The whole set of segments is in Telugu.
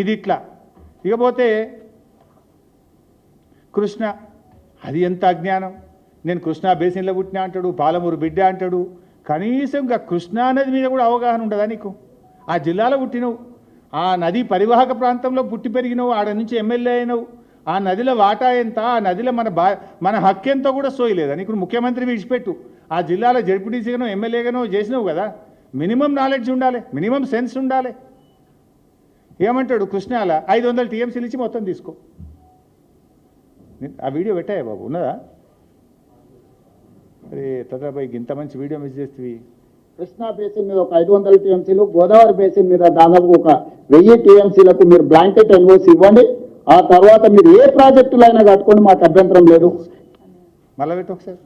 ఇది ఇట్లా. ఇకపోతే కృష్ణ, అది ఎంత అజ్ఞానం. నేను కృష్ణా బేసిన్లో పుట్టినా అంటాడు, పాలమూరు బిడ్డ అంటాడు. కనీసం ఇంకా కృష్ణా నది మీద కూడా అవగాహన ఉండదా నీకు? ఆ జిల్లాలో పుట్టినవు, ఆ నది పరివాహక ప్రాంతంలో పుట్టి పెరిగినవు, ఆడ నుంచి ఎమ్మెల్యే అయినవు. ఆ నదిలో వాటా ఎంత, ఆ నదిలో మన హక్కు ఎంతో కూడా సోయలేదా నీకు? ముఖ్యమంత్రి విడిచిపెట్టు, ఆ జిల్లాలో జడ్పీటీసీగానో ఎమ్మెల్యేగానో చేసినావు కదా. మినిమం నాలెడ్జ్ ఉండాలి, మినిమం సెన్స్ ఉండాలి. ఏమంటాడు కృష్ణాల 500 టీఎంసీలు ఇచ్చి మొత్తం తీసుకో. ఆ వీడియో పెట్టాయా బాబు, ఉన్నదా? అరే తదాబాయి ఇంత మంచి వీడియో మిస్ చేస్తేవి. కృష్ణా బేసిన్ మీద ఒక 500 టీఎంసీలు, గోదావరి బేసిన్ మీద దాదాపు ఒక 1000 టీఎంసీలకు మీరు బ్లాంకెట్ ఎన్ఓసి ఇవ్వండి. ఆ తర్వాత మీరు ఏ ప్రాజెక్టులు అయినా కట్టుకోండి, మాకు అభ్యంతరం లేదు. మళ్ళీ పెట్టు ఒకసారి.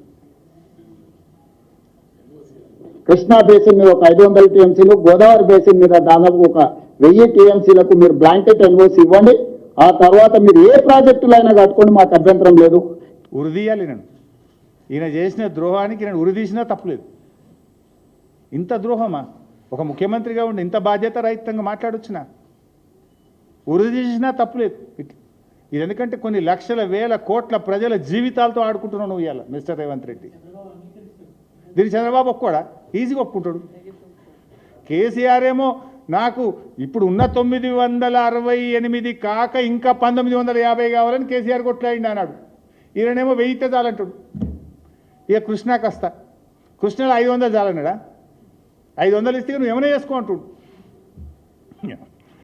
కృష్ణా బేసిన్ మీద ఒక 500 టీఎంసీలు, గోదావరి బేసిన్ మీద దాదాపు ఒక 1000 టీఎంసీలకు మీరు బ్లాంకెట్ ఎన్ఓసి ఇవ్వండి. ఆ తర్వాత మీరు ఏ ప్రాజెక్టులు అయినా కట్టుకోండి, మాకు అభ్యంతరం లేదు. ఉరిదీయాలి నేను. ఈయన చేసిన ద్రోహానికి నేను ఉరిదీసినా తప్పలేదు. ఇంత ద్రోహమా? ఒక ముఖ్యమంత్రిగా ఉండి ఇంత బాధ్యత రహితంగా మాట్లాడొచ్చునా? ఉరిదీసినా తప్పలేదు. ఇది ఎందుకంటే కొన్ని లక్షల వేల కోట్ల ప్రజల జీవితాలతో ఆడుకుంటున్నావు నువ్వు ఇవాళ మిస్టర్ రేవంత్ రెడ్డి. దీన్ని చంద్రబాబు ఒప్పుకోడా? ఈజీగా ఒప్పుకుంటాడు. కేసీఆర్ ఏమో నాకు ఇప్పుడు ఉన్న 968 కాక ఇంకా 1950 కావాలని కేసీఆర్ కొట్లాడిండి అన్నాడు. ఈయనేమో 1000 చాలంటాడు. ఇక కృష్ణాకి వస్తా, కృష్ణలో 500 చాలన్నాడా? 500 ఇస్తే నువ్వు ఏమైనా చేసుకో అంటాడు.